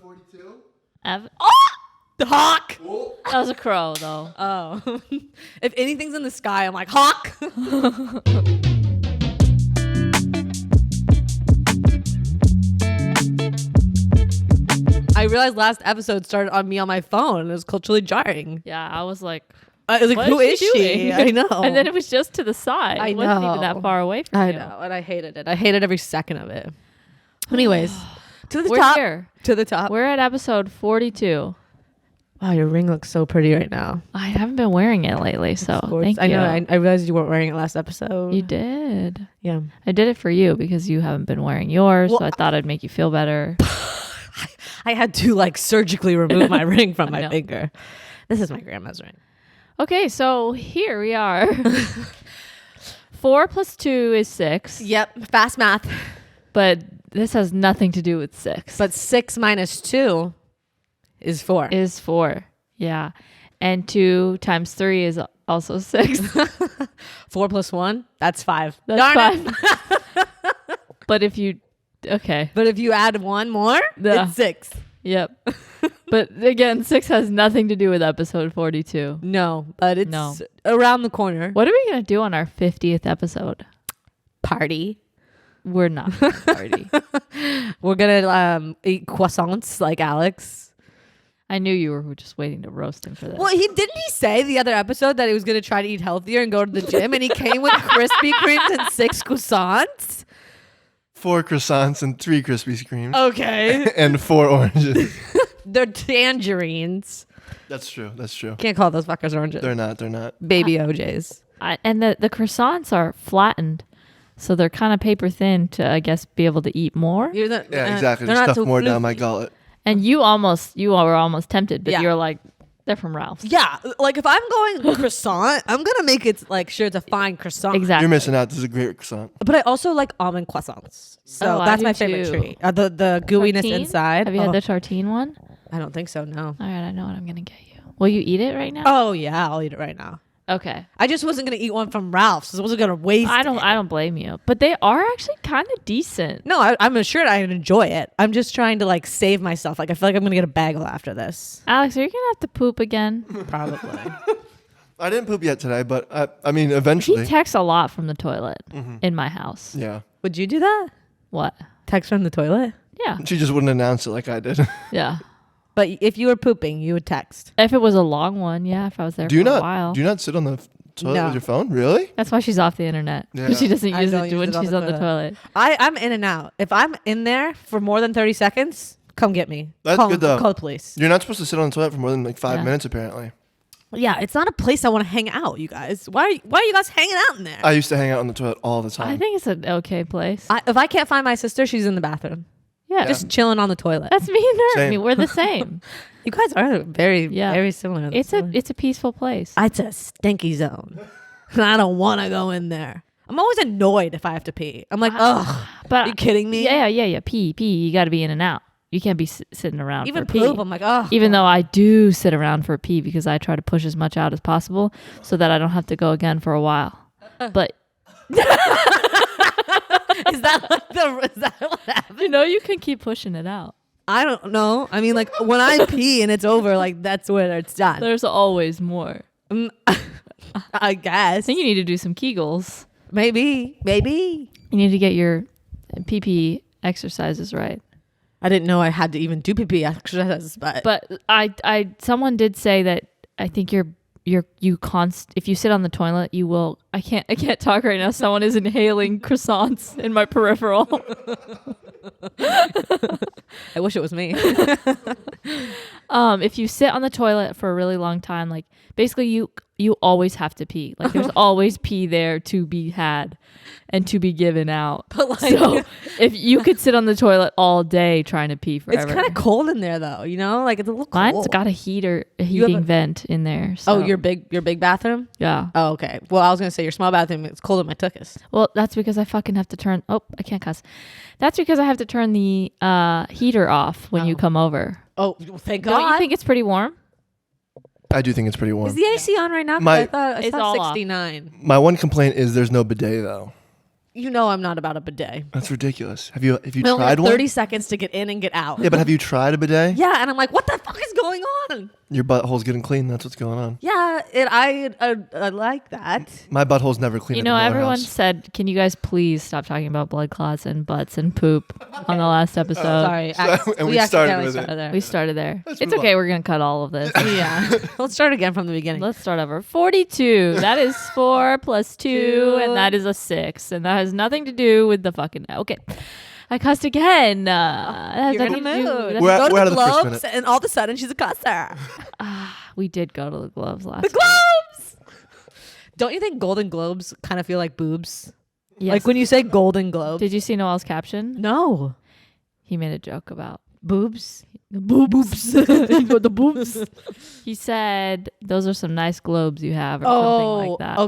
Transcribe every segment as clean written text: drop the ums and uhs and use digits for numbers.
42? The hawk. Oh. That was a crow, though. Oh. If anything's in the sky, I'm like, hawk. I realized last episode started on me on my phone. It was culturally jarring. Yeah, I was like, I was like, what who is she she? doing? I know. And then it was just to the side. I It wasn't even know. that far away from I you. know, and I hated it. I hated every second of it. Anyways, to the We're top. here. To the top. We're at episode 42. Wow, your ring looks so pretty right now. I haven't been wearing it lately, so thank you. I know. I realized you weren't wearing it last episode. You did. Yeah. I did it for you because you haven't been wearing yours, Well, so I thought I'd make you feel better. I had to like surgically remove my ring from I my know. finger. This is my grandma's ring. Okay, so here we are. 4 plus 2 is 6. Yep. Fast math. But this has nothing to do with 6. But 6 minus 2 is 4. Is 4. Yeah. And 2 times 3 is also 6. 4 plus 1, that's 5. That's Darn 5. But if you... Okay. But if you add 1 more, Yeah. it's 6. Yep. But again, 6 has nothing to do with episode 42. No, but it's No. around the corner. What are we going to do on our 50th episode? Party. We're not gonna party. We're going to eat croissants like Alex. I knew you were just waiting to roast him for this. Well, didn't he say the other episode that he was going to try to eat healthier and go to the gym, and he came with Krispy Kremes and 6 croissants? 4 croissants and 3 Krispy Kremes. Okay. And 4 oranges. They're tangerines. That's true. That's true. Can't call those fuckers oranges. They're not. They're not. Baby OJs. And the croissants are flattened, so they're kind of paper thin to, I guess, be able to eat more. You're the, Yeah, exactly. they're Just not stuff so more down my floofy. gullet. And you were almost tempted, but Yeah. you're like, they're from Ralph's. Yeah, like if I'm going croissant, I'm gonna make it like sure it's a fine croissant. Exactly. You're missing out. This is a great croissant. But I also like almond croissants, so Oh, I that's do my favorite too. treat. The gooiness Tartine? inside. Have you had the tartine one? I don't think so. No. All right, I know what I'm gonna get you. Will you eat it right now? Oh yeah, I'll eat it right now. Okay. I just wasn't gonna eat one from Ralph's. So I wasn't gonna waste. I it. don't blame you, but they are actually kind of decent. No, I'm assured I'd enjoy it. I'm just trying to like save myself. Like I feel like I'm gonna get a bagel after this. Alex, are you gonna have to poop again? Probably. I didn't poop yet today, but I mean, He eventually. texts a lot from the toilet in my house. Yeah. Would you do that? What? Text from the toilet? Yeah. She just wouldn't announce it like I did. Yeah. But if you were pooping, you would text. If it was a long one, yeah. If I was there Do you for a not? while. Do you not sit on the toilet No. with your phone? Really? That's why she's off the internet. Yeah. She doesn't I use don't it use when it on she's the on the toilet. I'm in and out. If I'm in there for more than 30 seconds, come get me. That's call, good, though. Call the police. You're not supposed to sit on the toilet for more than like 5 Yeah. minutes, apparently. Yeah, it's not a place I want to hang out, you guys. Why are you guys hanging out in there? I used to hang out on the toilet all the time. I think it's an okay place. If I can't find my sister, she's in the bathroom. yeah. Just chilling on the toilet. That's me and her. I Same. mean, we're the same. You guys are very, Yeah. very similar. it's a peaceful place. It's a stinky zone. I don't want to go in there. I'm always annoyed if I have to pee. I'm like, ugh, But are you kidding me? Yeah. Pee. You got to be in and out. You can't be sitting around Even for pee. poop, I'm like, ugh. Even though I do sit around for pee because I try to push as much out as possible so that I don't have to go again for a while. But Is that what happened? you can keep pushing it out. I don't know. I mean, like when I pee and it's over, like that's where it's done. There's always more. I guess. I think you need to do some Kegels. Maybe. You need to get your PP exercises right. I didn't know I had to even do PP exercises, but But someone did say that I think if you sit on the toilet, you will. I can't talk right now. Someone is inhaling croissants in my peripheral. I wish it was me. If you sit on the toilet for a really long time, like basically you always have to pee. Like there's always pee there to be had and to be given out. But like, So if you could sit on the toilet all day trying to pee forever. it's kind of cold in there though, like it's a little cold. Mine's got a heating a- vent in there. So. Oh, your big bathroom? Yeah. Oh, okay. Well, I was gonna say your small bathroom. It's cold in my tuchus. Well, that's because I fucking have to turn. Oh, I can't cuss. That's because I have to turn the heater off when you come over. Oh, thank Don't God. you think it's pretty warm? I do think it's pretty warm. Is the AC on right now? 'Cause My- I thought It's all off. 69. My one complaint is there's no bidet, though. you know I'm not about a bidet. That's ridiculous. Have you I only tried have one? 30 seconds to get in and get out. Yeah, but have you tried a bidet? Yeah, and I'm like, what the fuck is going on? Your butthole's getting clean. That's what's going on. Yeah, I like that. My butthole's never clean. You at know, Miller everyone House. said, "Can you guys please stop talking about blood clots and butts and poop on the last episode?" Sorry, and we started with it. there. We started there. Let's It's move okay. on. We're gonna cut all of this. Yeah, let's start again from the beginning. Let's start over. 42. That is 4 plus 2, and that is a 6, and that has nothing to do with the fucking. Okay, I cussed again. That has You're in a nothing to do- mood. that's- We're Go to out the of the first Globes, minute. and all of a sudden she's a cusser. We did go to the gloves last. The Globes. Don't you think Golden Globes kind of feel like boobs? Yes. Like when you say Golden Globe. Did you see Noel's caption? No. He made a joke about Boobs? boobs. He got the boobs. He said, "Those are some nice globes you have," or something like that.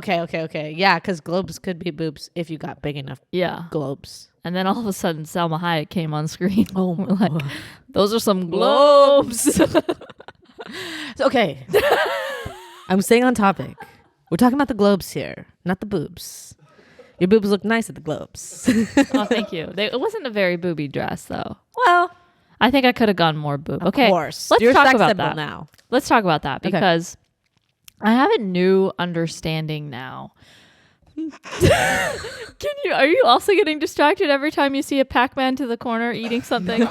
Okay. Yeah, because globes could be boobs if you got big enough Yeah. globes. And then all of a sudden, Salma Hayek came on screen. Oh, We're like, "Those are some globes." So, okay. I'm staying on topic. We're talking about the globes here, not the boobs. Your boobs look nice at the globes. Oh, thank you. It wasn't a very booby dress, though. Well, I think I could have gone more boob. of Okay, course. let's You're a talk sex about symbol that now. Let's talk about that Okay. because I have a new understanding now. Are you also getting distracted every time you see a Pac-Man to the corner eating something?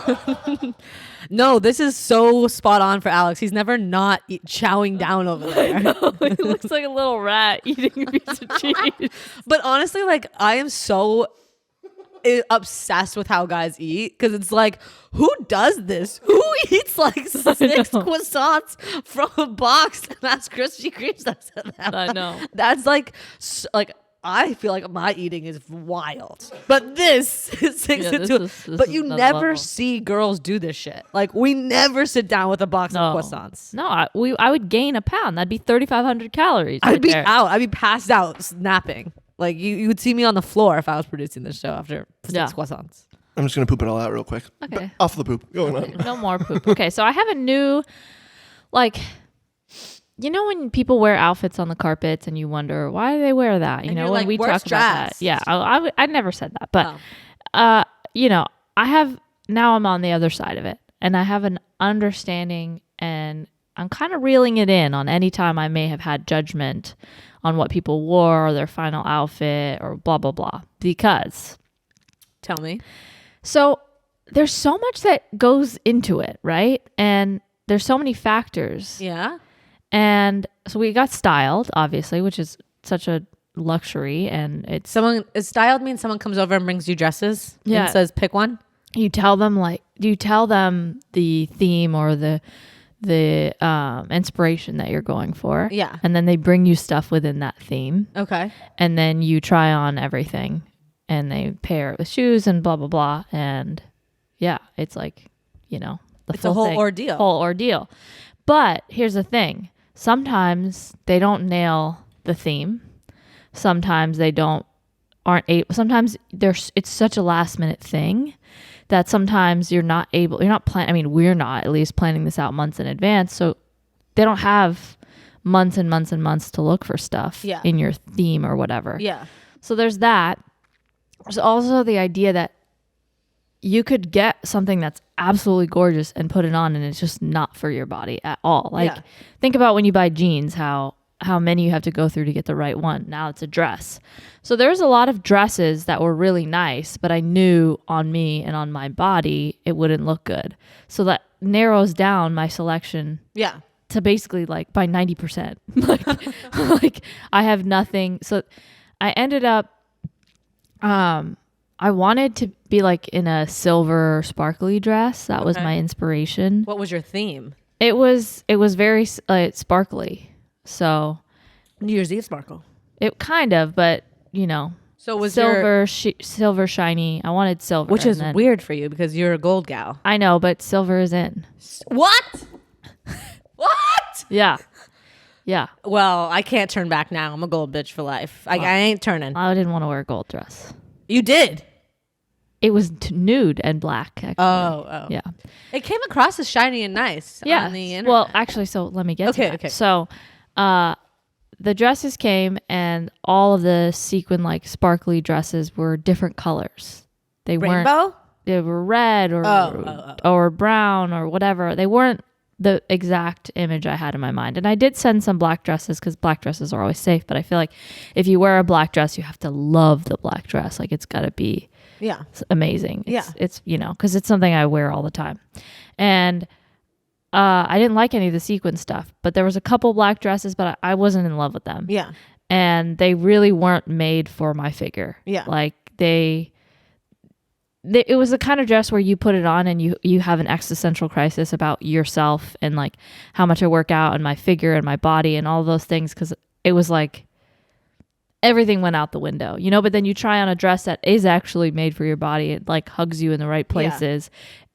No, this is so spot on for Alex. He's never not chowing down over there. He looks like a little rat eating a piece of cheese. But honestly, like, I am so obsessed with how guys eat because it's like, who does this? Who eats like 6 croissants from a box and has Krispy Kremes? I know. That's like, I feel like my eating is wild, but this is 6 Yeah, to this 2. is But you another never level. see girls do this shit. Like, we never sit down with a box of croissants. No, I would gain a pound. That'd be 3,500 calories. I'd right be there. out. I'd be passed out, napping. Like, you would see me on the floor if I was producing this show after 6 Yeah. croissants. I'm just gonna poop it all out real quick. Okay. Off the poop. Going on. No more poop. Okay, so I have a new, like, you know when people wear outfits on the carpets and you wonder why do they wear that? You And know you're when like, we "We're talk about that. stressed." Yeah, I never said that, but Oh. you know, now I'm on the other side of it, and I have an understanding, and I'm kind of reeling it in on any time I may have had judgment on what people wore or their final outfit or blah blah blah, because Tell me. so there's so much that goes into it, right? And there's so many factors. Yeah. And so we got styled, obviously, which is such a luxury. And it's Styled means someone comes over and brings you dresses Yeah. and says, pick one. you tell them the theme or the inspiration that you're going for. Yeah. And then they bring you stuff within that theme. Okay. And then you try on everything and they pair it with shoes and blah, blah, blah. And yeah, it's like, you know, It's a whole ordeal. Whole ordeal. But here's the thing. Sometimes they don't nail the theme. Sometimes they aren't able. Sometimes it's such a last minute thing that sometimes you're not planning. I mean, we're not at least planning this out months in advance. So they don't have months and months and months to look for stuff in your theme or whatever. Yeah. So there's that. There's also the idea that you could get something that's absolutely gorgeous and put it on and it's just not for your body at all. Like think about when you buy jeans, how many you have to go through to get the right one. Now it's a dress. So there's a lot of dresses that were really nice, but I knew on me and on my body, it wouldn't look good. So that narrows down my selection to basically like by 90%. like I have nothing. So I ended up, I wanted to be like in a silver sparkly dress. That was my inspiration. What was your theme? It was very sparkly. So New Year's Eve sparkle. it kind of, but you know, So was silver, silver shiny. I wanted silver, which and is then- weird for you because you're a gold gal. I know, but silver is in. What? What? Yeah, yeah. Well, I can't turn back now. I'm a gold bitch for life. I ain't turning. I didn't want to wear a gold dress. You did. It was nude and black. Actually. Oh. Yeah. It came across as shiny and nice Yeah. on the internet. Well, actually, so let me get to that. Okay. So, the dresses came, and all of the sequin like sparkly dresses were different colors. They weren't. Rainbow? They were red or brown or whatever. They weren't the exact image I had in my mind. And I did send some black dresses because black dresses are always safe. But I feel like if you wear a black dress, you have to love the black dress. Like it's got to be amazing. It's because it's something I wear all the time. And I didn't like any of the sequin stuff, but there was a couple black dresses, but I wasn't in love with them. Yeah. And they really weren't made for my figure. Yeah. Like it was the kind of dress where you put it on and you have an existential crisis about yourself and like how much I work out and my figure and my body and all those things. Cause it was like everything went out the window, but then you try on a dress that is actually made for your body. It like hugs you in the right places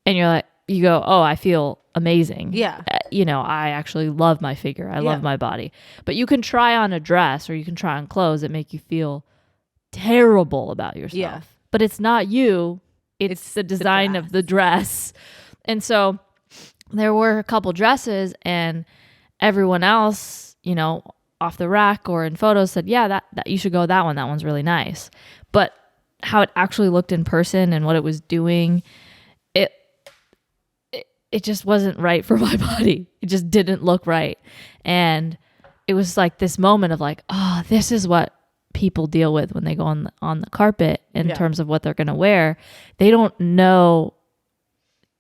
and you're like, you go, oh, I feel amazing. Yeah. I actually love my figure. I love my body. But you can try on a dress or you can try on clothes that make you feel terrible about yourself. Yeah. But it's not you. It's the design of the dress. And so there were a couple dresses and everyone else, off the rack or in photos said, yeah, that you should go with that one. That one's really nice. But how it actually looked in person and what it was doing, it just wasn't right for my body. It just didn't look right. And it was like this moment of like, oh, this is what people deal with when they go on the carpet in terms of what they're going to wear. They don't know.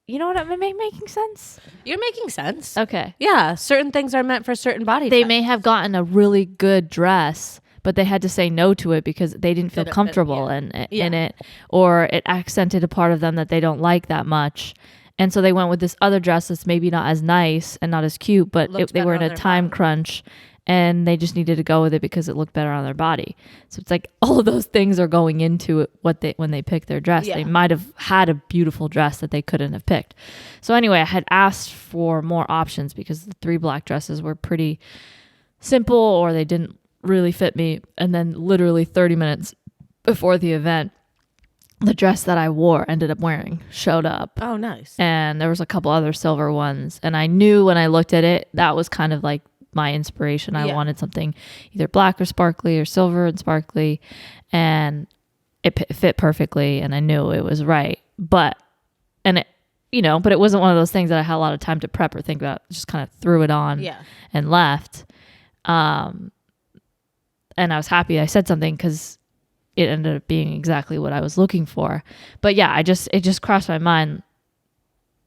You know what? Am I making sense? You're making sense. Okay. Yeah. Certain things are meant for certain body They types. may have gotten a really good dress, but they had to say no to it because they didn't feel comfortable in it, or it accented a part of them that they don't like that much. And so they went with this other dress that's maybe not as nice and not as cute, but they were in a time crunch and they just needed to go with it because it looked better on their body. So it's like all of those things are going into it when they pick their dress. They might have had a beautiful dress that they couldn't have picked. So anyway, I had asked for more options because the 3 black dresses were pretty simple or they didn't really fit me. And then literally 30 minutes before the event, the dress that I showed up. Oh, nice. And there was a couple other silver ones. And I knew when I looked at it, that was kind of like my inspiration. I wanted something either black or sparkly or silver and sparkly. And it fit perfectly. And I knew it was right. But it wasn't one of those things that I had a lot of time to prep or think about. Just kind of threw it on and left. And I was happy I said something because it ended up being exactly what I was looking for. But yeah, it just crossed my mind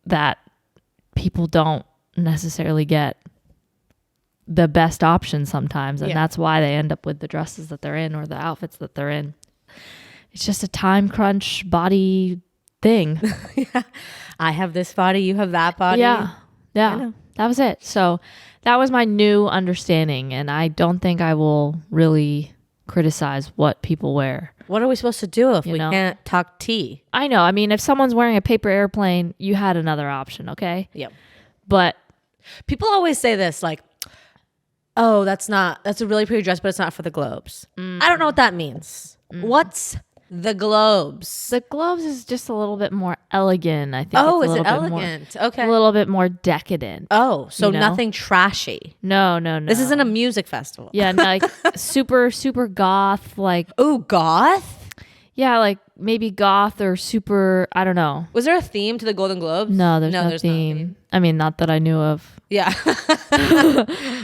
that people don't necessarily get the best option sometimes. And that's why they end up with the dresses that they're in or the outfits that they're in. It's just a time crunch body thing. I have this body, you have that body. Yeah. That was it. So that was my new understanding. And I don't think I will really criticize what people wear. What are we supposed to do if we can't talk tea? I know. I mean, if someone's wearing a paper airplane, you had another option, okay? Yep. But people always say this, like, oh, that's a really pretty dress, but it's not for the Globes. I don't know what that means. What's the Globes? The Globes is just a little bit more elegant, I think. Oh, is it elegant? Okay. A little bit more decadent. Oh, so nothing trashy. No. This isn't a music festival. Yeah, like super, super goth, like. Oh, goth? Yeah, like maybe goth or super, I don't know. Was there a theme to the Golden Globes? No, there's no theme. I mean, not that I knew of. Yeah.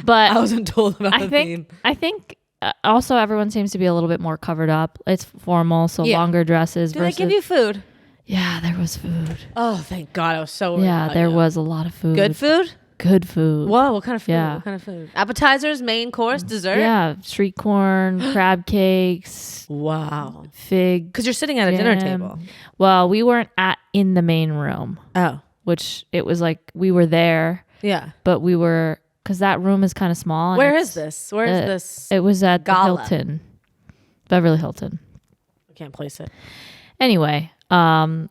But I wasn't told about the theme. I think also everyone seems to be a little bit more covered up. It's formal, so longer dresses. Do they give you food? Yeah, there was food. Oh, thank God. I was so worried. Yeah, there was a lot of food. Good food? Good food. Whoa, what kind of food? Yeah. What kind of food? Appetizers, main course, dessert? Yeah, street corn, crab cakes. Wow. Fig. Because you're sitting at a dinner table. Well, we weren't in the main room. Oh. Which it was like we were there. Yeah. But we were, because that room is kind of small. Where is this? Where is this? It was at the Gala? Hilton. Beverly Hilton. I can't place it. Anyway. Better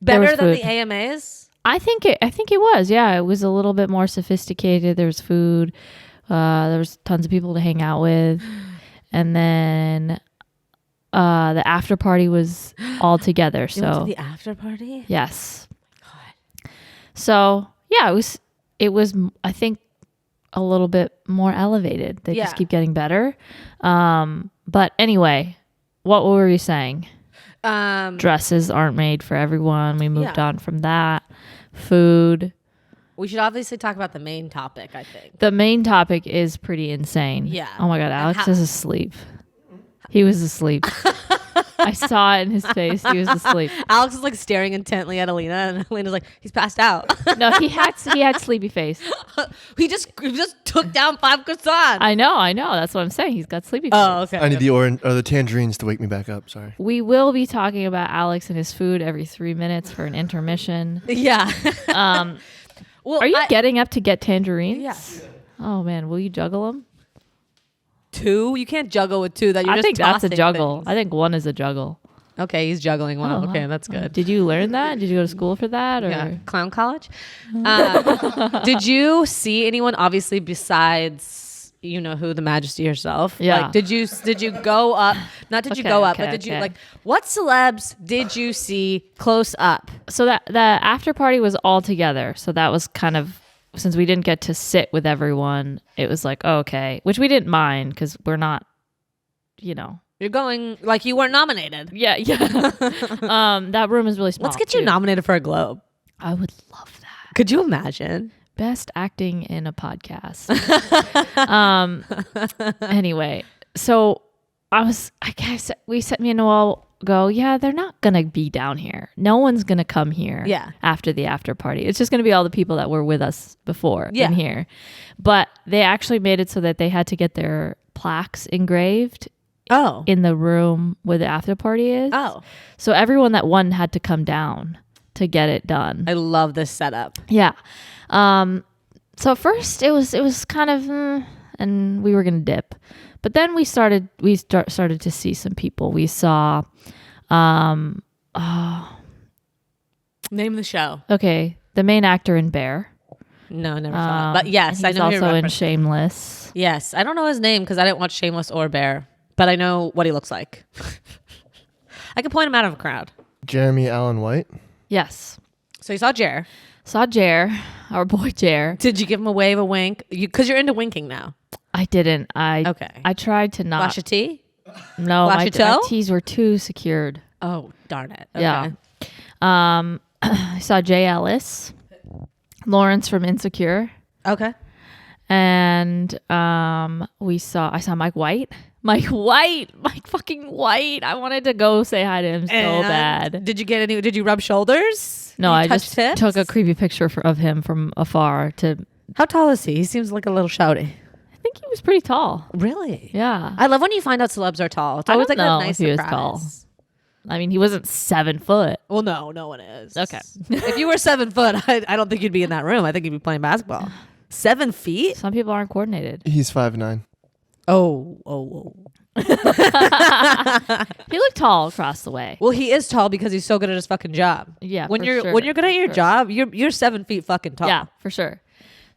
than the AMAs? I think it was. Yeah, it was a little bit more sophisticated. There was food. There was tons of people to hang out with. And then the after party was all together. You went to the after party? Yes. God. So yeah, it was I think a little bit more elevated. They just Yeah. keep getting better. But anyway, what were we saying? Dresses aren't made for everyone. We moved on from that. Food. We should obviously talk about the main topic, I think. The main topic is pretty insane. Yeah. Oh my God, Alex is asleep. He was asleep. I saw it in his face. He was asleep. Alex is like staring intently at Aleena, and Aleena's like, he's passed out. No, he had sleepy face. he just took down 5 croissants. I know. That's what I'm saying. He's got sleepy face. Oh, okay. I need the orange or the tangerines to wake me back up. Sorry. We will be talking about Alex and his food every 3 minutes for an intermission. Yeah. Well, Are you getting up to get tangerines? Yeah. Oh man, will you juggle them? 2? You can't juggle with 2. That you're I just think that's a tossing juggle. things. I think 1 is a juggle. Okay, he's juggling one. Oh, Okay, wow. that's good. Did you learn that? Did you go to school for that? Or Yeah, clown college. Did you see anyone obviously besides you know who, the Majesty herself? Yeah. Like, did you go up? Not did you go up, but did you okay. like what celebs did you see close up? So that the after party was all together. So that was kind of, since we didn't get to sit with everyone, it was like, oh, okay, which we didn't mind because we're not, you know. You're going like you weren't nominated. Yeah. That room is really small. Let's get you too. nominated for a Globe. I would love that. Could you imagine? Best acting in a podcast. Anyway, so I guess me and Noel go, yeah, they're not gonna be down here. No one's gonna come here. Yeah. After the after party, it's just gonna be all the people that were with us before Yeah. in here. But they actually made it so that they had to get their plaques engraved Oh. in the room where the after party is. Oh. So everyone that won had to come down to get it done. I love this setup. Yeah. So at first it was kind of, and we were gonna dip, but then we started to see some people. We saw, Name the show. okay, the main actor in Bear. No, never saw it. But yes, I he's know who also you're in referencing. Shameless. Yes, I don't know his name because I didn't watch Shameless or Bear, but I know what he looks like. I could point him out of a crowd. Jeremy Allen White. Yes, So you saw Jer. saw Jer, our boy Jer. Did you give him a wave, a wink? Because you're into winking now. I didn't. Okay. I tried to not. Flash a tea? No, flash my your toe? tees were too secured. Oh, darn it. Okay. Yeah. I saw Jay Ellis, Lawrence from Insecure. Okay. And I saw Mike White. Mike fucking White. I wanted to go say hi to him so bad. Did you rub shoulders? No, You I touch just tips? took a creepy picture of him from afar How tall is he? He seems like a little shouty. I think he was pretty tall. Really? Yeah. I love when you find out celebs are tall. It's I always don't like know a nice if he was surprise. tall. I mean, he wasn't 7 foot. Well, no one is. Okay. If you were 7 foot, I don't think you'd be in that room. I think you'd be playing basketball. 7 feet? Some people aren't coordinated. He's 5'9". Oh. He looked tall across the way. Well, he is tall because he's so good at his fucking job. Yeah, When for you're sure. when you're good at your Sure. job, you're 7 feet fucking tall. Yeah, for sure.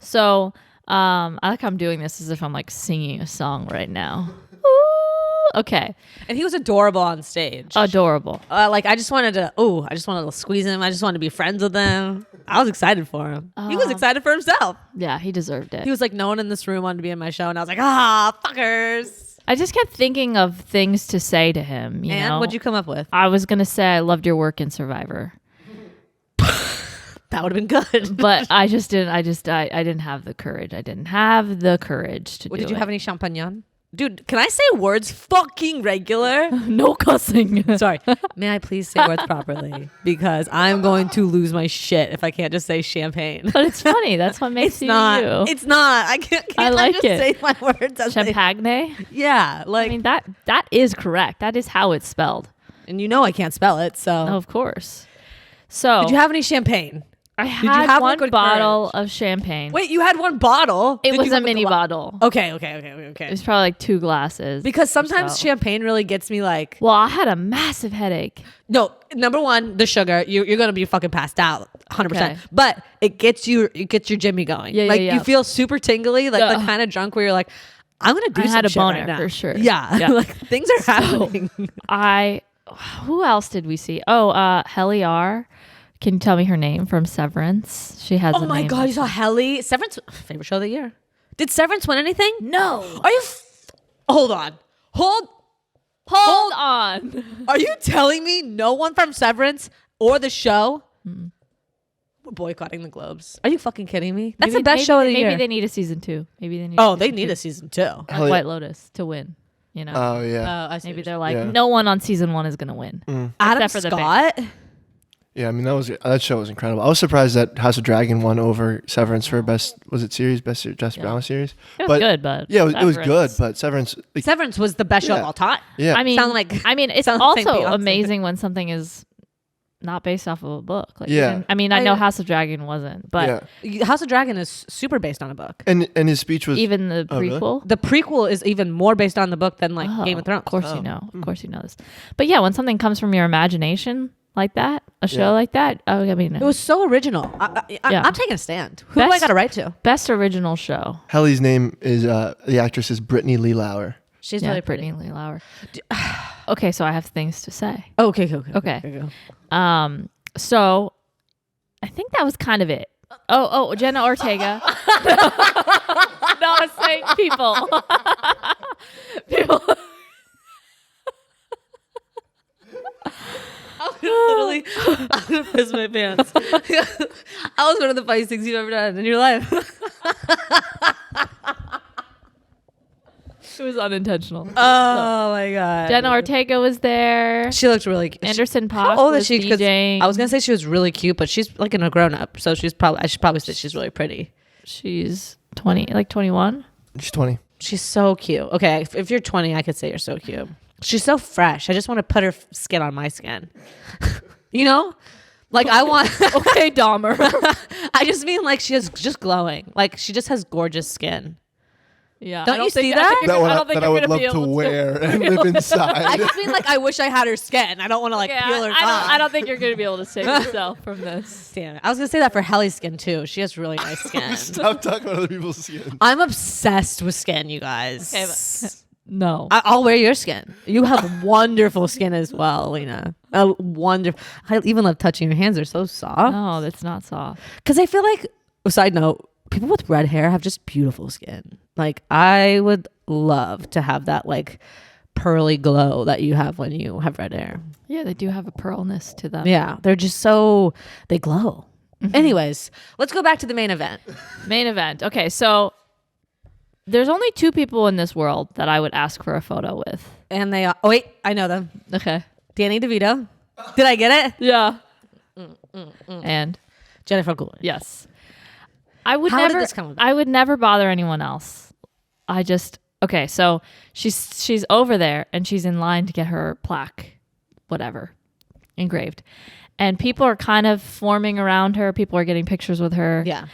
So I like how I'm doing this as if I'm like singing a song right now. Ooh, okay. And he was adorable on stage. Adorable. Like I just wanted to squeeze him. I just wanted to be friends with him. I was excited for him. He was excited for himself. Yeah, he deserved it. He was like, no one in this room wanted to be in my show, and I was like, fuckers. I just kept thinking of things to say to him. You know? What'd you come up with? I was gonna say I loved your work in Survivor, That would have been good. but I didn't have the courage. I didn't have the courage to do it. Did you have any champagnon? Dude, can I say words fucking regular? no cussing? Sorry. May I please say words properly? Because I'm going to lose my shit if I can't just say champagne. But it's funny. That's what makes It's you not. you. It's not. I can't I like just it. say my words as they- Champagne. Yeah. I Like, mean that is correct. That is how it's spelled. and you know I can't spell it, so. Of course. So Did you have any champagne? I you had have one liquid bottle of champagne. Wait, you had one bottle? It Did was you a have, like, mini lot? bottle. Okay. It was probably like 2 glasses. Because sometimes So- champagne really gets me like, Well, I had a massive headache. no, number one, the sugar, you're going to be fucking passed out 100%. Okay. But it gets your Jimmy going. Yeah, like yeah. you feel super tingly, like the Yeah. kind of drunk where you're like, I'm going to do I some had a shit boner right now. for sure. Yeah. Yeah. Like things are happening. Who else did we see? Oh, Helly R. Can you tell me her name from Severance? She has Oh a my name. God, you saw Helly? Severance, favorite show of the year. Did Severance win anything? No. Are you? Hold on. Hold on. Are you telling me no one from Severance or the show? We're boycotting the Globes. Are you fucking kidding me? That's the best show of the year. Maybe they need a season 2. Maybe they need. They need a season 2. White Lotus to win. You know. Oh yeah. I see Maybe what they're you're like, Yeah. no one on season 1 is gonna win. Adam except for the Scott. Yeah, I mean that show was incredible. I was surprised that House of Dragon won over Severance for best drama series. It was good, but Yeah, it was good, Severance- but Severance. Like, Severance was the best show of Yeah. all time. yeah, I mean, it's sound like also Beyonce. amazing when something is not based off of a book. Like, Yeah. I know House of Dragon wasn't, but yeah. House of Dragon is super based on a book. And his speech was even the Oh, really? prequel. The prequel is even more based on the book than like Oh, Game of Thrones. Of course you know. Of course you know this. But yeah, when something comes from your imagination like that, a show Yeah. like that, It was so original. Yeah. I'm taking a stand. Who do I Best- got to write to? best original show. Hellie's name is the actress is Brittany Lee Lauer. She's Yeah, really pretty. Brittany Lee Lauer. Okay, so I have things to say. Oh, okay. Okay. So I think that was kind of it. Oh, Jenna Ortega. No, it's saying people. People. I'm gonna piss my pants. That was one of the funniest things you've ever done in your life. It was unintentional. Oh my god. Jenna Ortega was there. She looked really cute. Anderson How Paak old was is she? 'Cause DJing. I was gonna say she was really cute, but she's like a grown up, so I should probably say she's really pretty. She's 20, like 21. She's 20. She's so cute. Okay, if you're 20, I could say you're so cute. She's so fresh. I just want to put her skin on my skin. You know, like I want. Okay, Dahmer. I just mean like she is just glowing. Like she just has gorgeous skin. Yeah. Don't I you see think- that? I don't think That you're- one I don't think that I you're would gonna love be to able wear and live I inside. just mean like I wish I had her skin. I don't want to like Yeah, peel her. I don't think you're going to be able to save yourself from this. Damn it. I was gonna say that for Hellie's skin too. She has really nice skin. Stop talking about other people's skin. I'm obsessed with skin, you guys. Okay, but- No. I'll wear your skin. You have wonderful skin as well, Aleena. Wonderful. I even love touching your hands. They're so soft. No, that's not soft. Because I feel like, side note, people with red hair have just beautiful skin. Like I would love to have that like pearly glow that you have when you have red hair. Yeah, they do have a pearlness to them. Yeah, they're just they glow. Anyways, let's go back to the main event. Main event. Okay, so there's only 2 people in this world that I would ask for a photo with. And they wait, I know them. Okay. Danny DeVito. Did I get it? Yeah. And Jennifer Coolidge. yes. I would How did never this come about? I would never bother anyone else. I just okay, so she's over there and she's in line to get her plaque, whatever, engraved. And people are kind of forming around her. People are getting pictures with her. Yeah.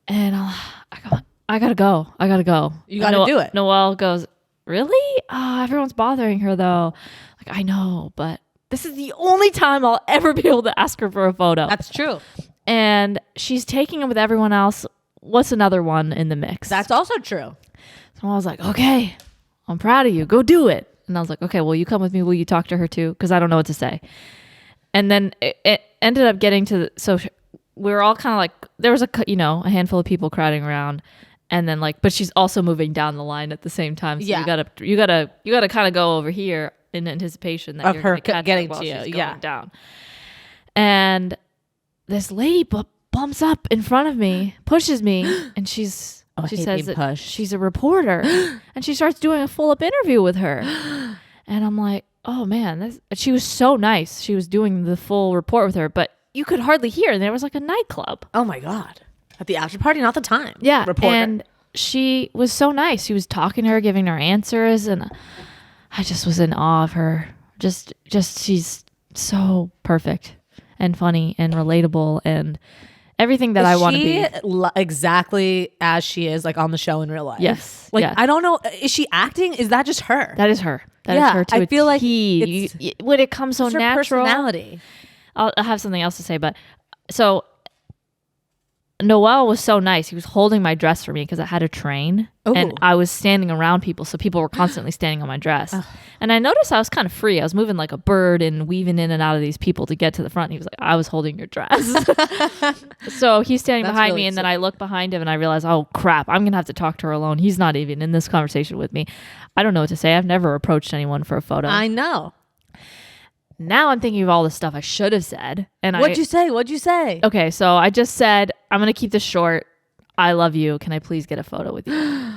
And I gotta go. You gotta do it. Noelle goes, really? Oh, everyone's bothering her though. Like, I know, but this is the only time I'll ever be able to ask her for a photo. That's true. And she's taking it with everyone else. What's another one in the mix? That's also true. So I was like, okay, I'm proud of you. Go do it. And I was like, okay, will you come with me? Will you talk to her too? Because I don't know what to say. And then it ended up getting to we were all kind of like, there was a handful of people crowding around, and then but she's also moving down the line at the same time. So Yeah. you gotta kind of go over here in anticipation that Of you're her gonna catch getting her while to you, she's yeah. going down. And this lady bumps up in front of me, pushes me, and she says being that pushed. she's a reporter, and she starts doing a full up interview with her. And I'm like, oh man, she was so nice. She was doing the full report with her, but you could hardly hear. And there was like a nightclub. Oh my God. At the after party, not the time. Yeah. Reporter. And she was so nice. She was talking to her, giving her answers. And I just was in awe of her. Just she's so perfect and funny and relatable and everything that I want to be. Exactly as she is, like on the show in real life. Yes. Like yes. I don't know. Is she acting? Is that just her? That is her. That is Yeah, her to I a feel like T. it's- When it comes so It's her natural. personality. I'll have something else to say, but so Noel was so nice. He was holding my dress for me because I had a train and I was standing around people. So people were constantly standing on my dress. And I noticed I was kind of free. I was moving like a bird and weaving in and out of these people to get to the front. He was like, I was holding your dress. So he's standing behind me. And then I look behind him and I realize, oh crap, I'm going to have to talk to her alone. He's not even in this conversation with me. I don't know what to say. I've never approached anyone for a photo. I know. Now I'm thinking of all the stuff I should have said. And What'd you say? Okay, so I just said, I'm going to keep this short. I love you. Can I please get a photo with you?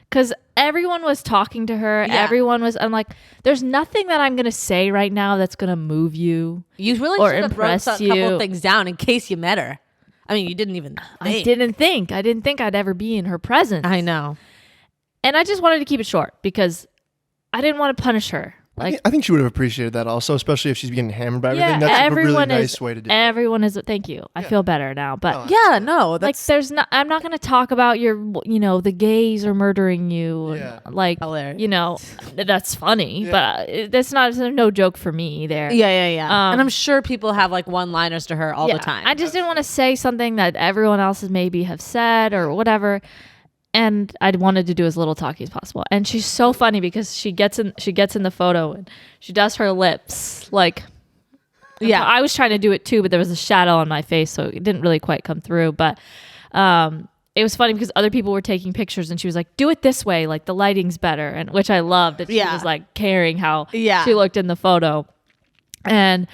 Because everyone was talking to her. Yeah. I'm like, there's nothing that I'm going to say right now that's going to move you. You really or should have wrote impress a couple things down in case you met her. I mean, you didn't even think. I didn't think I'd ever be in her presence. I know. And I just wanted to keep it short because I didn't want to punish her. Like, I think she would have appreciated that also, especially if she's getting hammered by everything. That's a really nice way to do it. Everyone is. Thank you. I feel better now. But that's I'm not going to talk about the gays are murdering you. Yeah. Like, hilarious. That's funny, but that's not no joke for me there. Yeah. And I'm sure people have like one-liners to her all the time. I just didn't want to say something that everyone else has maybe have said or whatever. And I wanted to do as little talking as possible. And she's so funny because she gets in the photo and she does her lips. Like, I was trying to do it too, but there was a shadow on my face, so it didn't really quite come through. But it was funny because other people were taking pictures and she was like, do it this way, like the lighting's better. And which I loved that she was like caring how she looked in the photo. And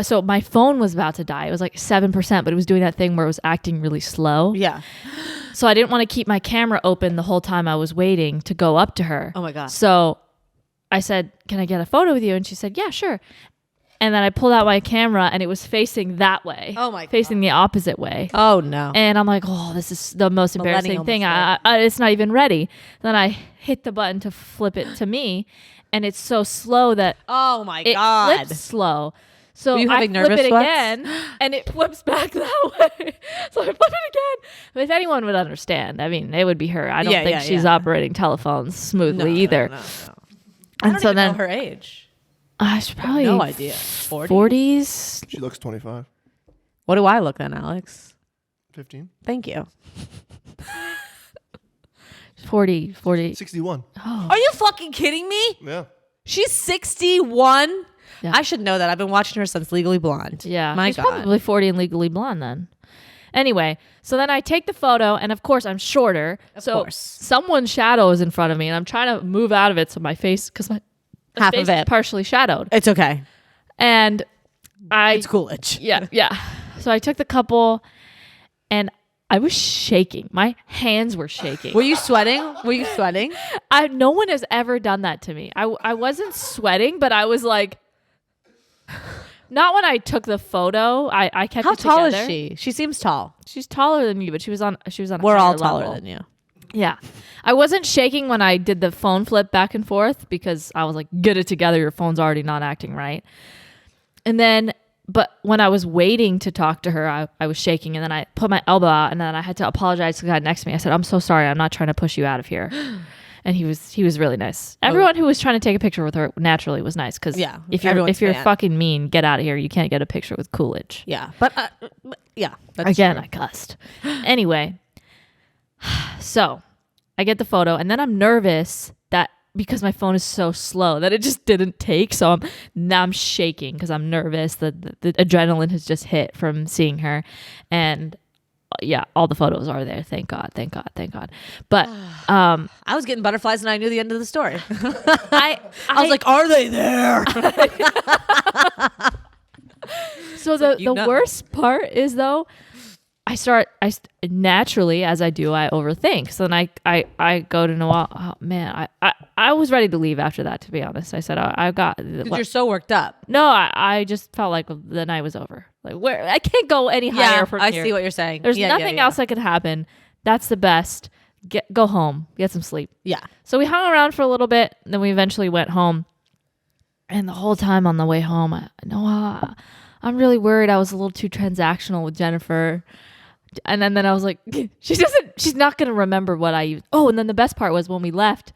so my phone was about to die. It was like 7%, but it was doing that thing where it was acting really slow. Yeah. So I didn't want to keep my camera open the whole time I was waiting to go up to her. Oh my God. So I said, can I get a photo with you? And she said, yeah, sure. And then I pulled out my camera and it was facing that way. Oh my God. Facing the opposite way. Oh no. And I'm like, oh, this is the most embarrassing thing. It's not even ready. Then I hit the button to flip it to me. And it's so slow that oh my God. It flips slow. So I flip it again and it flips back that way. So I flip it again. But if anyone would understand, I mean, it would be her. I don't think she's operating telephones smoothly either. No. And I don't so even then know her age. She's probably no idea. 40s. She looks 25. What do I look then, Alex? 15. Thank you. 40. 61. Oh. Are you fucking kidding me? Yeah. She's 61. Yeah. I should know that. I've been watching her since Legally Blonde. Yeah. My She's God. probably 40 and Legally Blonde then. Anyway, so then I take the photo and of course I'm shorter. Of so course. someone's shadow is in front of me and I'm trying to move out of it so my face, because my Half face of it. is partially shadowed. It's okay. And It's Coolidge. Yeah. So I took the couple and I was shaking. My hands were shaking. Were you sweating? No one has ever done that to me. I wasn't sweating, but I was like, not when I took the photo. I kept How it together. tall is she? She seems tall. She's taller than you, but she was on. A We're all higher taller level. than you. Yeah. I wasn't shaking when I did the phone flip back and forth because I was like, get it together. Your phone's already not acting right. And then, but when I was waiting to talk to her, I was shaking and then I put my elbow out and then I had to apologize to the guy next to me. I said, I'm so sorry. I'm not trying to push you out of here. And he was really nice. Everyone who was trying to take a picture with her naturally was nice because if you're fucking mean, get out of here. You can't get a picture with Coolidge. Yeah. But yeah. That's Again, true. I cussed. Anyway, so I get the photo and then I'm nervous that because my phone is so slow that it just didn't take. So now I'm shaking because I'm nervous. The adrenaline has just hit from seeing her. And yeah, all the photos are there. Thank God. But I was getting butterflies and I knew the end of the story. I was like, are they there? So the worst part is though, I naturally, as I do, I overthink. So then I go to Noel. Oh man, I was ready to leave after that. To be honest, I said I got. Because you're so worked up. No, I just felt like the night was over. Like where I can't go any higher from here. I see what you're saying. There's nothing else that could happen. That's the best. Go home, get some sleep. Yeah. So we hung around for a little bit, then we eventually went home. And the whole time on the way home, I'm really worried. I was a little too transactional with Jennifer. And then I was like, she's not going to remember what I used. Oh, and then the best part was when we left.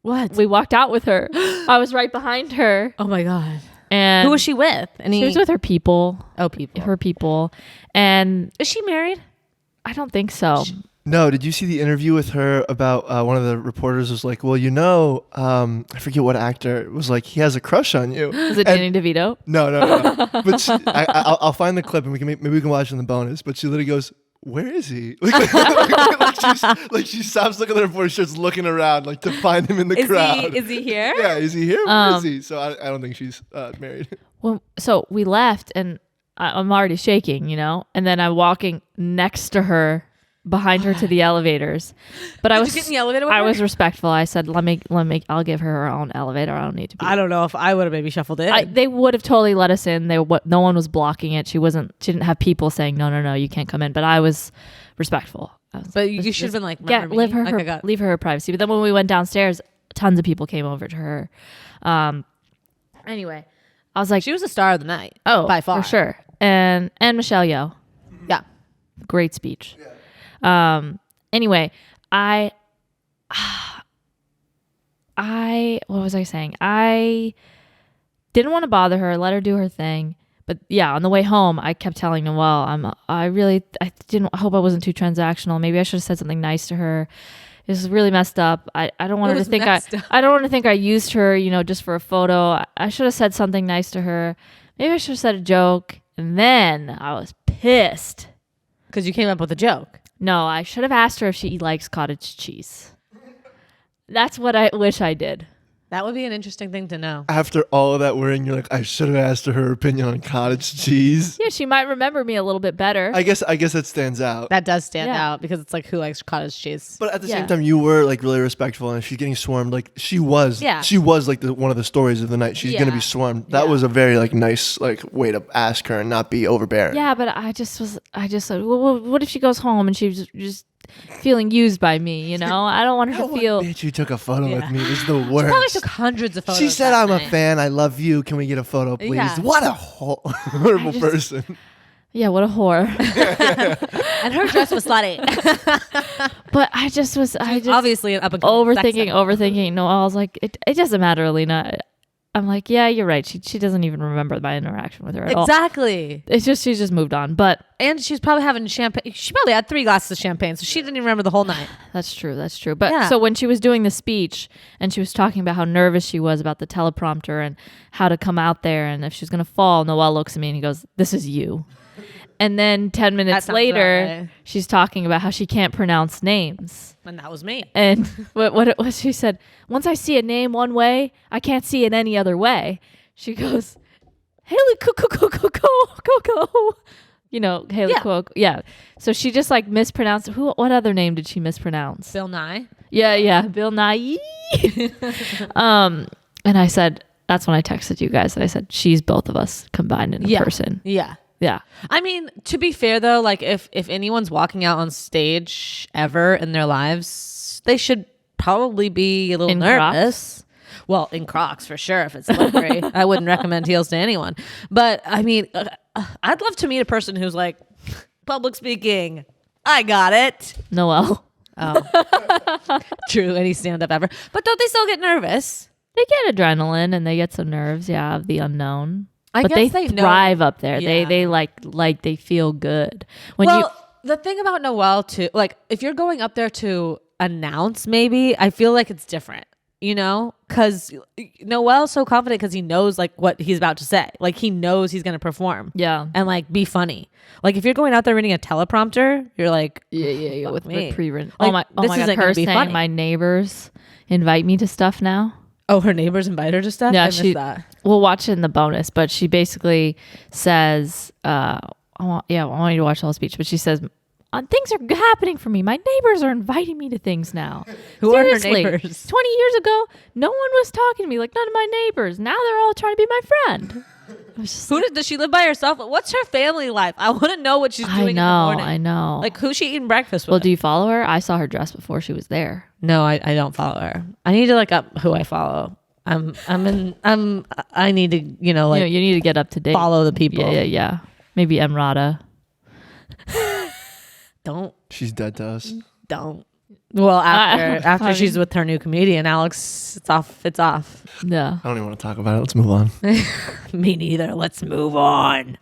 What? We walked out with her. I was right behind her. Oh my God. And Who was she with? she was with her people. Oh, people. Her people. And Is she married? I don't think so. No, did you see the interview with her about one of the reporters was like, well, I forget what actor was like, he has a crush on you. Was it Danny DeVito? No. But I'll find the clip and maybe we can watch it in the bonus. But she literally goes, where is he? She stops looking at the reporter, starts looking around like to find him in the crowd. Is he here? Yeah, is he here? Where is he? So I don't think she's married. Well, so we left and I'm already shaking, and then I'm walking next to her, behind her to the elevators. But Did you get in the elevator with I her? was respectful. I said, I'll give her her own elevator. I don't need to be. I don't know if I would have maybe shuffled in. They would have totally let us in. No one was blocking it. She didn't have people saying, no, you can't come in. But I was respectful. But you should have been like, yeah, leave leave her privacy. But then when we went downstairs, tons of people came over to her. Anyway, I was like, she was a star of the night. oh, by far. for sure. And Michelle Yeoh. Yeah. Great speech. Anyway, I what was I saying? I didn't want to bother her, let her do her thing. But yeah, on the way home, I kept telling Noelle, I hope I wasn't too transactional. Maybe I should have said something nice to her. This is really messed up. I don't want her to think I don't want to think I used her, just for a photo. I should have said something nice to her. Maybe I should have said a joke. And then I was pissed. Because you came up with a joke. No, I should have asked her if she likes cottage cheese. That's what I wish I did. That would be an interesting thing to know. After all of that worrying, you're like, I should have asked her opinion on cottage cheese. Yeah, she might remember me a little bit better. I guess that stands out. That does stand Yeah. out because it's like, who likes cottage cheese? But at the Yeah. same time, you were like really respectful, and if she's getting swarmed, like she was. Yeah. She was like one of the stories of the night. She's gonna Yeah. be swarmed. That Yeah. was a very like nice like way to ask her and not be overbearing. Yeah, but I just said, well, what if she goes home and she's just feeling used by me, I don't want her to feel. Bitch, you took a photo Yeah. with me. This is the She probably worst. took hundreds of photos. She said, that "I'm a night. fan. I love you. Can we get a photo, please?" Yeah. What a horrible person. Yeah, what a whore. And her dress was slutty. But I just Obviously an up and coming overthinking. No, I was like, it doesn't matter, Aleena. I'm like, yeah, you're right. She doesn't even remember my interaction with her at all. Exactly. It's just she just moved on. But And she's probably having champagne. She probably had 3 glasses of champagne, so she didn't even remember the whole night. That's true. But Yeah. so when she was doing the speech and she was talking about how nervous she was about the teleprompter and how to come out there and if she was going to fall, Noelle looks at me and he goes, "This is you." And then 10 minutes sounds later, about right. she's talking about how she can't pronounce names. And that was me. And what it was, she said, "Once I see a name one way, I can't see it any other way." She goes, "Haley Coco. Haley Yeah. Coco. Yeah. So she just like mispronounced. What other name did she mispronounce? Bill Nye. Yeah. Bill Nye. And I said, that's when I texted you guys. And I said, she's both of us combined in a person. Yeah. Yeah. I mean, to be fair though, like if anyone's walking out on stage ever in their lives, they should probably be a little In nervous. Well, in Crocs for sure. If it's slippery, I wouldn't recommend heels to anyone. But I mean, I'd love to meet a person who's like, public speaking, I got it. Noelle. Oh, true. Any stand up ever. But don't they still get nervous? They get adrenaline and they get some nerves, of the unknown. I But guess they they know- thrive up there. Yeah. They like they feel good. The thing about Noelle too, like if you're going up there to announce, maybe I feel like it's different, because Noelle's so confident because he knows like what he's about to say. Like he knows he's going to perform. Yeah. And like be funny. Like if you're going out there reading a teleprompter, you're like, Yeah. fuck With me. pre-written. Like, oh this my God. isn't gonna Her be saying funny. my neighbors invite me to stuff now. oh, her neighbors invite her to stuff. Yeah, I missed that. We'll watch it in the bonus, but she basically says, I want you to watch the whole speech, but she says, things are happening for me. My neighbors are inviting me to things now. Who are her Seriously, neighbors? 20 years ago, no one was talking to me, like none of my neighbors. Now they're all trying to be my friend. I was just Does she live by herself? What's her family life? I want to know what she's doing in the morning. I know. Like who's she eating breakfast with? Well, do you follow her? I saw her dress before she was there. No, I don't follow her. I need to look up who I follow. I need to, like You need to get up to date. follow the people. Yeah. Maybe Emrata. Don't. She's dead to us. Don't. Well, after I she's mean- with her new comedian, Alex, it's off. It's off. Yeah. I don't even want to talk about it. Let's move on. Me neither. Let's move on.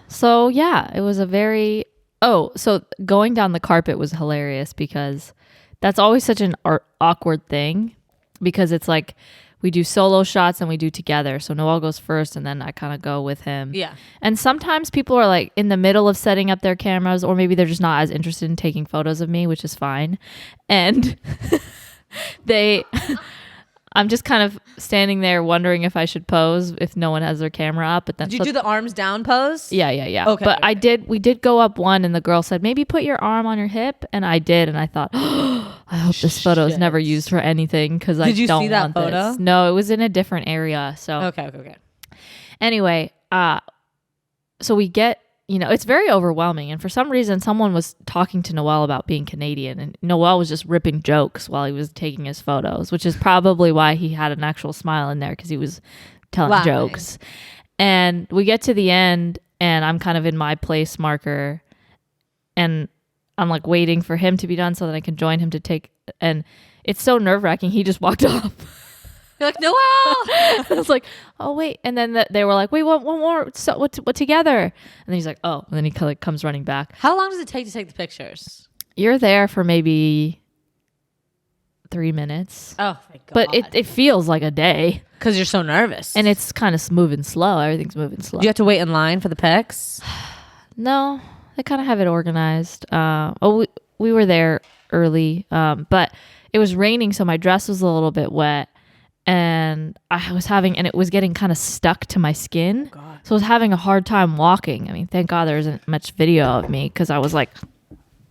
So yeah, it was a very so going down the carpet was hilarious because that's always such an awkward thing because it's like we do solo shots and we do together. So Noel goes first and then I kind of go with him. Yeah. And sometimes people are like in the middle of setting up their cameras or maybe they're just not as interested in taking photos of me, which is fine. And I'm just kind of standing there wondering if I should pose if no one has their camera up. But then Did you do the arms down pose? Yeah. Okay, But okay. we did go up one and the girl said, maybe put your arm on your hip. And I did. And I thought, I hope this photo is never used for anything because I Did you don't see that want photo? this. No, it was in a different area. So Okay. anyway, so we get, it's very overwhelming. And for some reason, someone was talking to Noel about being Canadian and Noel was just ripping jokes while he was taking his photos, which is probably why he had an actual smile in there because he was telling Laughing. jokes. And we get to the end and I'm kind of in my place marker and I'm like waiting for him to be done so that I can join him to take, and it's so nerve wracking. He just walked off. You're like, Noel! I was like, oh wait, and then they were like, wait, one more, so what together? And then he's like, oh, and then he like comes running back. How long does it take to take the pictures? You're there for maybe 3 minutes, Oh, thank God. but it feels like a day, because you're so nervous. and it's kind of moving slow. Everything's moving slow. Do you have to wait in line for the pics? No, they kind of have it organized. We were there early, but it was raining, so my dress was a little bit wet. And and it was getting kind of stuck to my skin. God. So I was having a hard time walking. I mean, thank God there isn't much video of me because I was like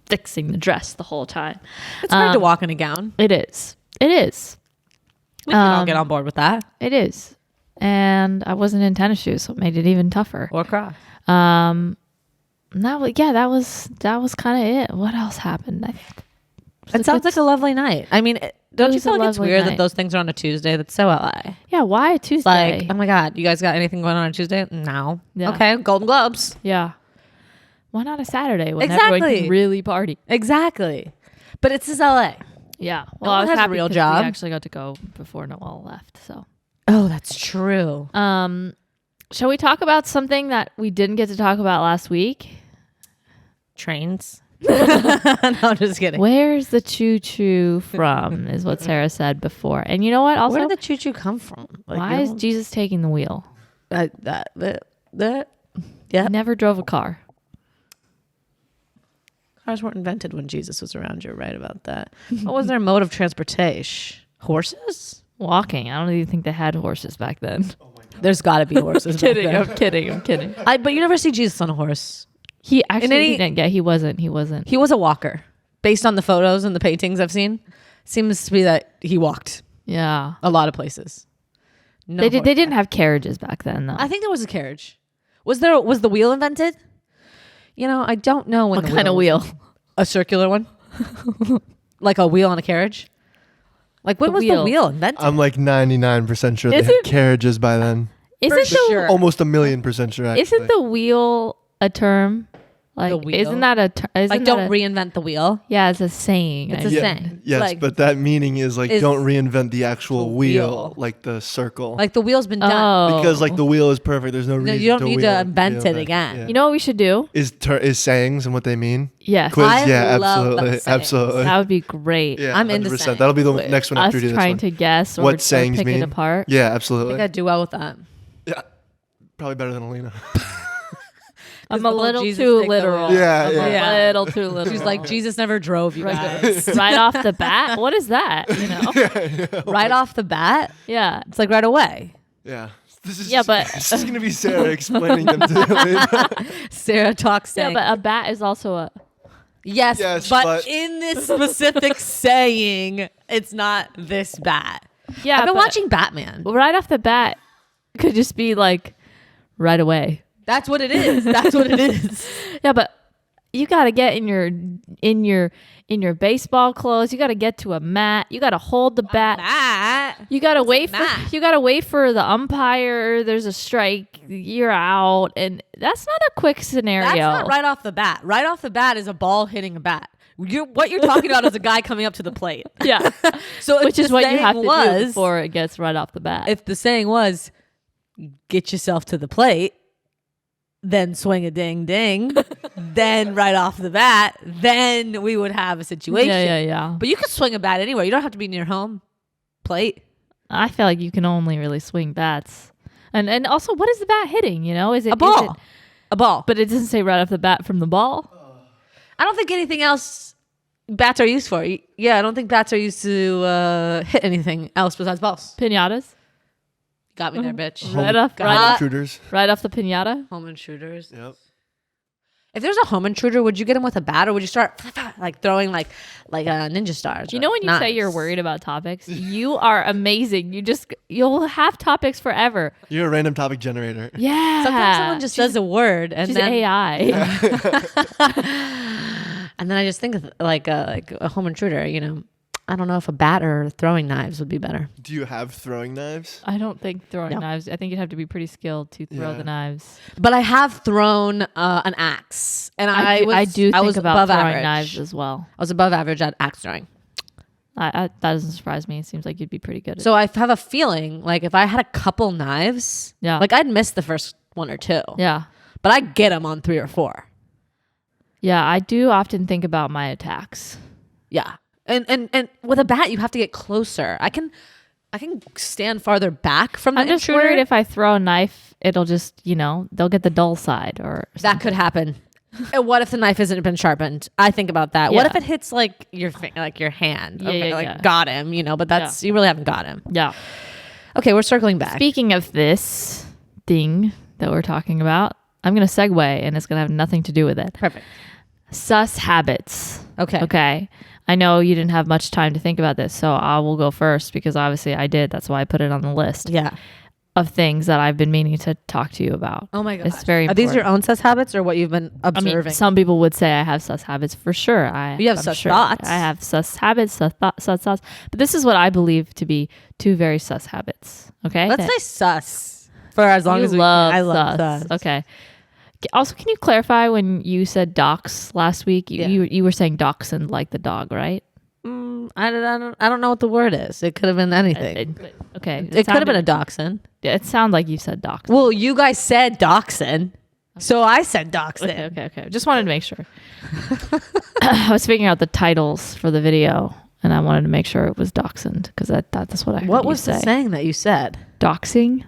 fixing the dress the whole time. It's hard to walk in a gown. It is. We can all get on board with that. It is. And I wasn't in tennis shoes, so it made it even tougher. Or cross. That was kind of it. What else happened? It sounds like a lovely night. I mean, don't you was feel a like it's lovely weird night. that those things are on a Tuesday? That's so LA. Yeah, why a It's Tuesday? like, oh my God, you guys got anything going on Tuesday? No. Yeah. Okay, Golden Globes. Yeah. Why not a Saturday when Exactly. everyone can really party? Exactly. But it's just LA. Yeah. No Well, I one was has a happy real 'cause job. we actually got to go before Noel left. So, Oh, that's true. shall we talk about something that we didn't get to talk about last week? Trains. No, I'm just kidding. Where's the choo-choo from is what Sarah said before. And you know what? Also, Where did the choo-choo come from? Like, why is Jesus taking the wheel? that? He Yeah. never drove a car. Cars weren't invented when Jesus was around. You're right about that. What was their mode of transportation? Horses? Walking. I don't even think they had horses back then. There's got to be horses. back then. I'm kidding. But you never see Jesus on a horse. He actually any- didn't get. He wasn't. He was a walker. Based on the photos and the paintings I've seen, seems to be that he walked Yeah. a lot of places. No They horse. didn't have carriages back then though. I think there was a carriage. Was the wheel invented? I don't know when. What kind of wheel? A circular one, like a wheel on a carriage. Like when The was the wheel. wheel invented? I'm like 99% sure they Is had it- carriages by then. Isn't For sure. Almost 1,000,000% sure. Actually. Isn't the wheel a term? Like, The wheel? isn't that a term? Like don't reinvent the wheel. Yeah, it's a saying. It's I a think. saying. Yes, Like- but that meaning is like is don't reinvent the actual the wheel, wheel. like the circle. Like the wheel's been done. Oh, because like the wheel is perfect. There's no No, reason. you don't need to wheel invent wheel it that. again. Yeah. you know what we should do? Is sayings and what they mean? Yes, Quiz? I Yeah, love absolutely, sayings. absolutely. that would be great. Yeah, I'm into 100%. sayings. That'll be the next one Us after we do this trying one. to guess or, What sayings pick mean? it apart. Yeah, I absolutely. think I'd do well with that. Yeah, probably better than Alena. I'm the a whole little Jesus too take the literal. wheel. Yeah, I'm yeah. a little too literal. She's like, Jesus never drove you guys. right off the bat. What is that? You know? Right off the bat, Yeah. it's like right away. Yeah. This is Yeah, but- this is gonna be Sarah explaining them to Alena. Sarah talks Yeah, saying. but a bat is also a. Yes, Yes, but but- in this specific saying, it's not this bat. Yeah, I've been but watching Batman. right off the bat could just be like right away. That's what it is. That's what it is. Yeah, but you got to get in your baseball clothes. You got to get to a mat. You got to hold the bat. Matt. You got to wait mat? for the umpire. There's a strike. You're out, and that's not a quick scenario. That's not right off the bat. Right off the bat is a ball hitting a bat. What you're talking about is a guy coming up to the plate. Yeah. So which is what you have to do before it gets right off the bat. If the saying was, get yourself to the plate, then swing a ding ding, then right off the bat, then we would have a situation. Yeah. But you can swing a bat anywhere. You don't have to be near home plate. I feel like you can only really swing bats. And also, what is the bat hitting? Is it a ball? A ball. But it doesn't say right off the bat from the ball. I don't think anything else bats are used for. Yeah, I don't think bats are used to hit anything else besides balls. Pinatas. Got me there, bitch. Home intruders. Right off the pinata. Home intruders. Yep. If there's a home intruder, would you get him with a bat, or would you start like throwing like ninja stars? When you say you're worried about topics, you are amazing. You'll have topics forever. You're a random topic generator. Yeah. Sometimes someone just says a word and she's then AI. and then I just think of like a home intruder. I don't know if a bat or throwing knives would be better. Do you have throwing knives? I don't think throwing knives. I think you'd have to be pretty skilled to throw the knives. But I have thrown an axe, and I was about throwing average. knives as well. I was above average at axe throwing. That doesn't surprise me. It seems like you'd be pretty good at So I have a feeling like if I had a couple knives, like I'd miss the first one or two. Yeah. But I get them on 3 or 4. Yeah, I do often think about my attacks. Yeah. And with a bat, you have to get closer. I can stand farther back from the I'm just intruder. worried if I throw a knife, it'll just, they'll get the dull side or something. That could happen. And what if the knife hasn't been sharpened? I think about that. Yeah. What if it hits like your hand? Got him, but that's you really haven't got him. Yeah. Okay, we're circling back. Speaking of this thing that we're talking about, I'm going to segue and it's going to have nothing to do with it. Perfect. Sus habits. Okay. I know you didn't have much time to think about this, so I will go first because obviously I did. That's why I put it on the list. Yeah. Of things that I've been meaning to talk to you about. Oh my god. It's very important. Are these your own sus habits or what you've been observing? I mean, some people would say I have sus habits for sure. You have sus thoughts. I have sus habits, sus thoughts. But this is what I believe to be 2 very sus habits. Okay? Let's say sus for as long as I love sus. Okay. Also, can you clarify when you said dox last week? You were saying dachshund like the dog, right? I don't know what the word is. It could have been anything. Okay. It could have been a dachshund. It sounded like you said dachshund. Well, you guys said dachshund. So I said dachshund. Okay. Just wanted to make sure. I was figuring out the titles for the video and I wanted to make sure it was dachshund because that's what I heard What you was say. the saying that you said? Doxing?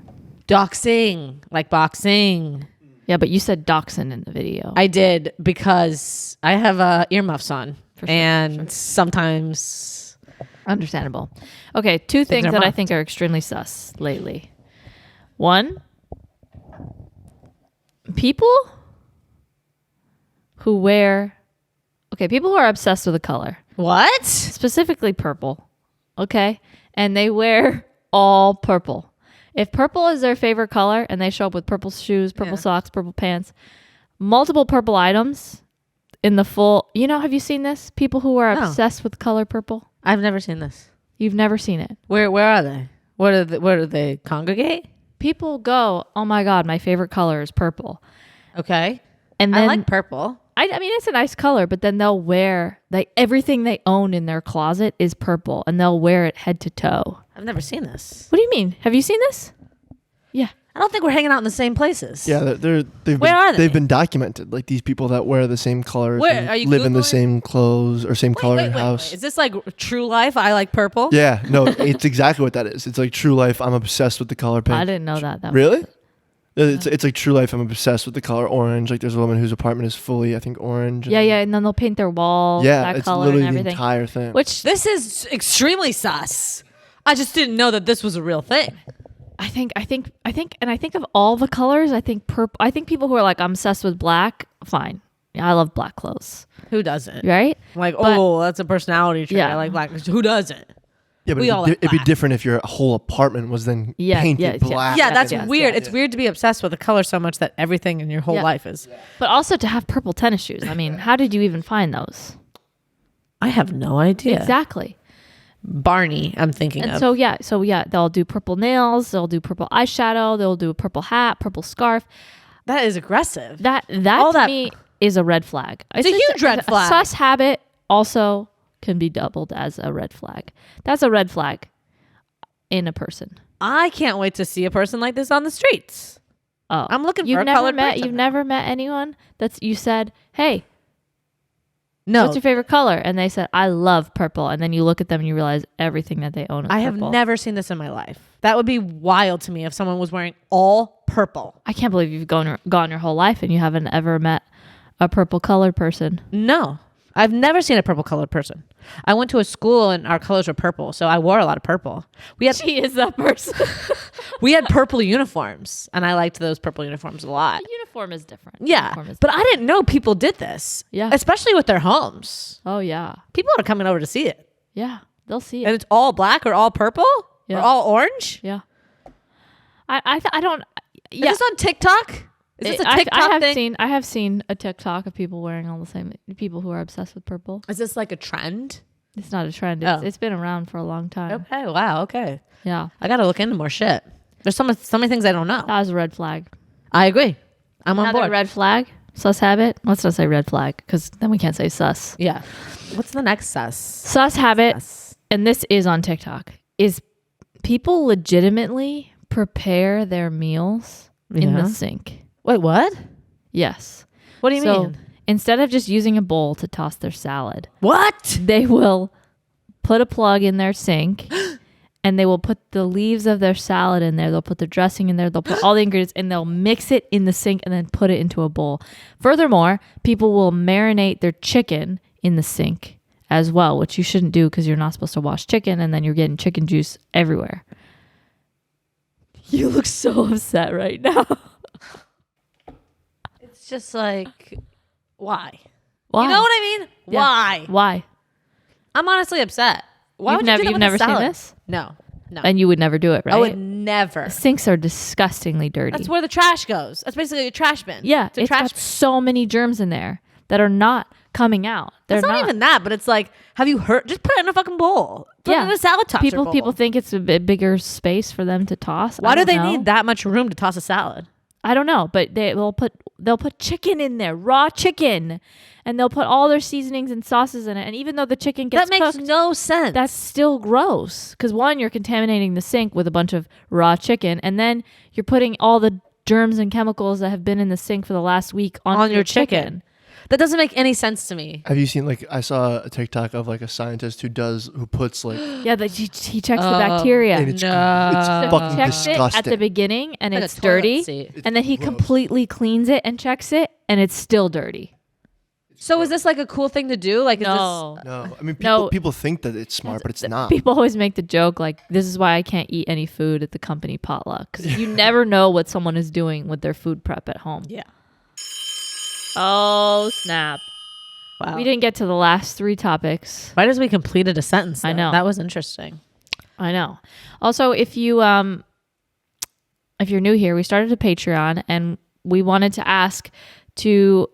Doxing, like boxing. Yeah, but you said dachshund in the video. I did because I have earmuffs on. For sure, and sometimes understandable. Okay, 2 things that I think are extremely sus lately. 1, people who are obsessed with a color. What? Specifically purple. Okay? And they wear all purple. If purple is their favorite color and they show up with purple shoes, purple socks, purple pants, multiple purple items in the full, have you seen this? People who are obsessed with color purple? I've never seen this. You've never seen it. Where are they? Where do they congregate? People go, oh my God, my favorite color is purple. Okay. And then I like purple. I mean, it's a nice color, but then they'll wear, everything they own in their closet is purple and they'll wear it head to toe. I've never seen this. What do you mean? Have you seen this? Yeah. I don't think we're hanging out in the same places. Yeah, Where are they? They've been documented. Like these people that wear the same colors, Where are you live in the Googling? same clothes or same color house. Wait. Is this like true life? I like purple. Yeah, no, it's exactly what that is. It's like true life. I'm obsessed with the color pink. I didn't know that. Really? It's like true life. I'm obsessed with the color orange. Like there's a woman whose apartment is fully, I think, orange. Yeah, and then they'll paint their walls that it's color literally and everything. the entire thing. Which This is extremely sus. I just didn't know that this was a real thing. I think, and I think of all the colors. I think purple. I think people who are like, I'm obsessed with black. Fine, yeah, I love black clothes. Who doesn't? Right? Like, But- that's a personality trait. Yeah. I like black. Who doesn't? Yeah, but we all like it'd be black. different if your whole apartment was then painted black. Yeah, that's Yes, weird. yes, It's weird to be obsessed with a color so much that everything in your whole life is. But also to have purple tennis shoes. I mean, how did you even find those? I have no idea. Exactly. Barney, I'm thinking And of. so yeah, they'll do purple nails, they'll do purple eyeshadow, they'll do a purple hat, purple scarf. That is aggressive. That All to that- me is a red flag. It's a huge red flag. A sus habit also can be doubled as a red flag. That's a red flag in a person. I can't wait to see a person like this on the streets. Oh, I'm looking for a colored person. You've never met anyone you said, "Hey, No, what's your favorite color?" And they said, "I love purple." And then you look at them and you realize everything that they own is I have purple. never seen this in my life. That would be wild to me if someone was wearing all purple. I can't believe you've gone your whole life and you haven't ever met a purple colored person. No, I've never seen a purple colored person. I went to a school and our colors were purple, so I wore a lot of purple. She is that person. We had purple uniforms, and I liked those purple uniforms a lot. Uniform is different. Yeah, Uniform is but I didn't know people did this. Yeah. Especially with their homes. Oh yeah, People are coming over to see it. yeah. They'll see And it. it's all black or all purple Yeah. or all orange. Yeah. I don't. Is Yeah. this on TikTok? Is this a TikTok thing? I have seen a TikTok of people wearing all the same. People who are obsessed with purple. Is this like a trend? It's not a trend. Oh. It's been around for a long time. Okay, wow, okay. Yeah. I got to look into more shit. There's so many things I don't know. That was a red flag. I agree. I'm on Another board. red flag. Sus habit. Let's not say red flag because then we can't say sus. Yeah. What's the next sus? Sus habit, Sus. and this is on TikTok, is people legitimately prepare their meals in Yeah. the sink. Wait, what? Yes. What do you So mean? instead of just using a bowl to toss their salad, What? they will put a plug in their sink and they will put the leaves of their salad in there. They'll put the dressing in there. They'll put all the ingredients and they'll mix it in the sink and then put it into a bowl. Furthermore, people will marinate their chicken in the sink as well, which you shouldn't do because you're not supposed to wash chicken and then you're getting chicken juice everywhere. You look so upset right now. It's just like, why? Why? You know what I mean? Yeah. Why? Why? I'm honestly upset. Why would you do that You've with never a seen salad? this? No. And you would never do it, right? I would never. Sinks are disgustingly dirty. That's where the trash goes. That's basically a trash bin. Yeah, it's a it's trash got bin. so many germs in there that are not coming out. They're It's not even that, but it's like, have you heard? Just put it in a fuking bowl. Put it in a salad tosser bowl. People think it's a bit bigger space for them to toss. Why I do don't they know. need that much room to toss a salad? I don't know, but they'll put chicken in there, raw chicken, and they'll put all their seasonings and sauces in it. And even though the chicken gets That makes cooked, no sense. that's still gross. Because one, you're contaminating the sink with a bunch of raw chicken, and then you're putting all the germs and chemicals that have been in the sink for the last week on your chicken. That doesn't make any sense to me. Have you seen I saw a TikTok of a scientist who puts Yeah, he checks the bacteria. and it's So fucking he checks it disgusting. at the beginning and Like a it's toilet dirty, seat. and then he gross. completely cleans it and checks it, and it's still dirty. So is this like a cool thing to do? Like, is No. No, I mean No. people think that it's smart, but it's not. People always make the joke this is why I can't eat any food at the company potluck, because you never know what someone is doing with their food prep at home. Yeah. Oh snap! Wow. We didn't get to the last 3 topics. Right as we completed a sentence. I though. know. That was interesting. I know. Also, if you're new here, we started a Patreon, and we wanted to ask to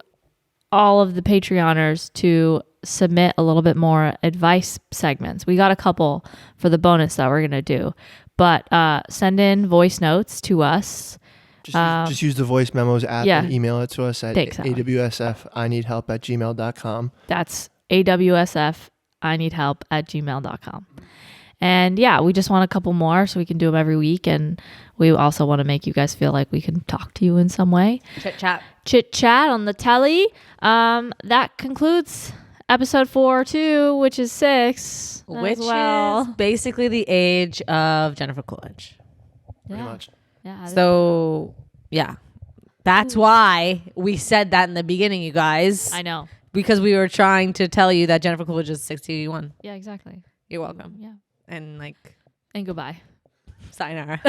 all of the Patreoners to submit a little bit more advice segments. We got a couple for the bonus that we're gonna do, but send in voice notes to us. Just use the voice memos app yeah. and email it to us at Thanks, Alan. awsf.ineedhelp@gmail.com. That's AWSF I need help at gmail.com. And yeah, we just want a couple more so we can do them every week. And we also want to make you guys feel like we can talk to you in some way. Chit chat on the telly. That concludes episode 4-2, which is 6. Which as well. is basically the age of Jennifer Coolidge. Pretty much. Yeah. So, yeah. That's why we said that in the beginning, you guys. I know. Because we were trying to tell you that Jennifer Coolidge is 61. Yeah, exactly. You're welcome. Yeah. And And goodbye. sayonara.